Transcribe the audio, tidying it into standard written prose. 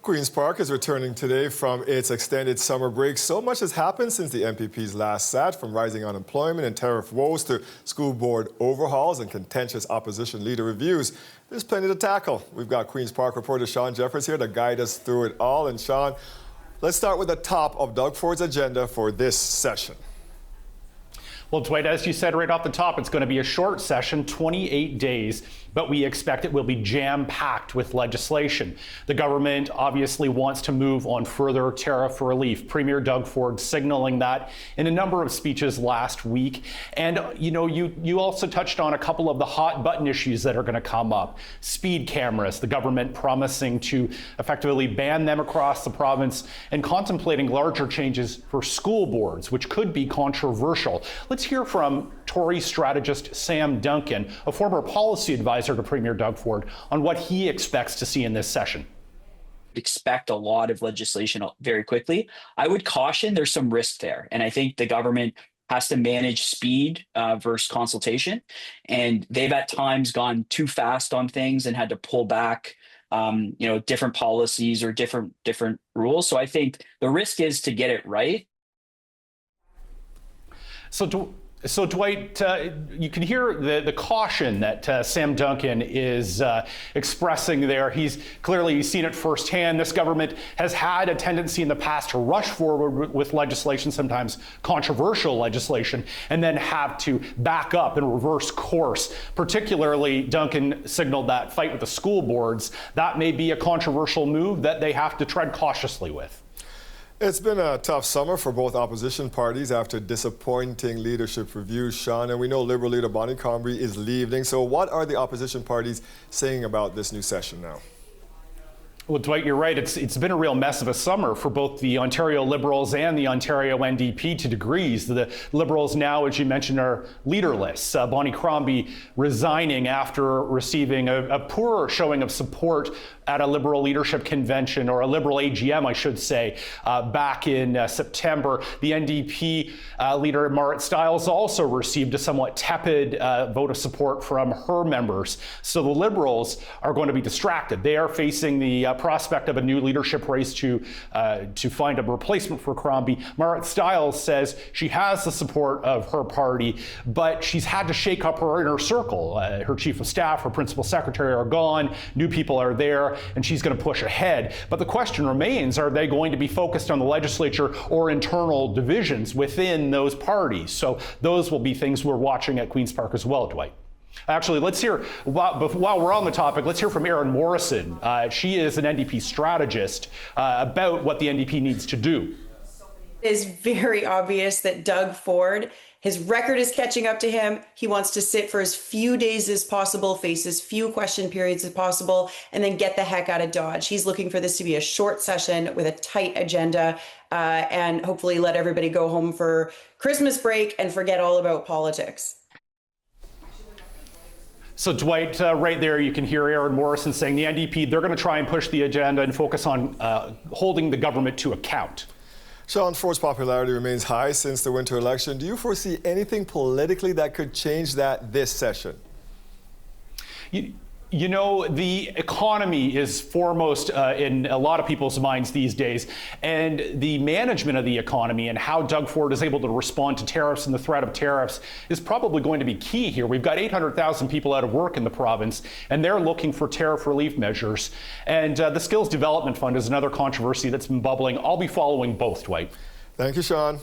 Queen's Park is returning today from its extended summer break. So much has happened since the MPPs last sat, from rising unemployment and tariff woes to school board overhauls and contentious opposition leader reviews. There's plenty to tackle. We've got Queen's Park reporter Sean Jeffers here to guide us through it all. And Sean, let's start with the top of Doug Ford's agenda for this session. Well, Dwight, as you said right off the top, it's going to be a short session, 28 days, but we expect it will be jam-packed with legislation. The government obviously wants to move on further tariff relief. Premier Doug Ford signaling that in a number of speeches last week. And, you also touched on a couple of the hot button issues that are going to come up. Speed cameras, the government promising to effectively ban them across the province, and contemplating larger changes for school boards, which could be controversial. Let's hear from Tory strategist Sam Duncan, a former policy advisor to Premier Doug Ford, on what he expects to see in this session. Expect a lot of legislation very quickly. I would caution there's some risk there. And I think the government has to manage speed versus consultation. And they've at times gone too fast on things and had to pull back different policies or different rules. So I think the risk is to get it right. So Dwight, you can hear the caution that Sam Duncan is expressing there. He's clearly seen it firsthand. This government has had a tendency in the past to rush forward with legislation, sometimes controversial legislation, and then have to back up and reverse course. Particularly, Duncan signaled that fight with the school boards. That may be a controversial move that they have to tread cautiously with. It's been a tough summer for both opposition parties after disappointing leadership reviews, Sean, and we know Liberal leader Bonnie Crombie is leaving. So what are the opposition parties saying about this new session now? Well, Dwight, you're right. It's been a real mess of a summer for both the Ontario Liberals and the Ontario NDP to degrees. The Liberals now, as you mentioned, are leaderless. Bonnie Crombie resigning after receiving a poor showing of support at a Liberal leadership convention, or a Liberal AGM, I should say, back in September. The NDP leader, Marit Stiles, also received a somewhat tepid vote of support from her members. So the Liberals are going to be distracted. They are facing the prospect of a new leadership race to find a replacement for Crombie. Marit Stiles says she has the support of her party, but she's had to shake up her inner circle. Her chief of staff, her principal secretary are gone, new people are there, and she's going to push ahead. But the question remains, are they going to be focused on the legislature or internal divisions within those parties? So those will be things we're watching at Queen's Park as well, Dwight. Actually, let's hear, while we're on the topic, let's hear from Erin Morrison. She is an NDP strategist about what the NDP needs to do. It is very obvious that Doug Ford, his record is catching up to him. He wants to sit for as few days as possible, face as few question periods as possible, and then get the heck out of Dodge. He's looking for this to be a short session with a tight agenda, and hopefully let everybody go home for Christmas break and forget all about politics. So Dwight, right there, you can hear Erin Morrison saying the NDP, they're going to try and push the agenda and focus on holding the government to account. Sean, Ford's popularity remains high since the winter election. Do you foresee anything politically that could change that this session? You know, the economy is foremost in a lot of people's minds these days, and the management of the economy and how Doug Ford is able to respond to tariffs and the threat of tariffs is probably going to be key here. We've got 800,000 people out of work in the province, and they're looking for tariff relief measures. And the Skills Development Fund is another controversy that's been bubbling. I'll be following both, Dwight. Thank you, Sean.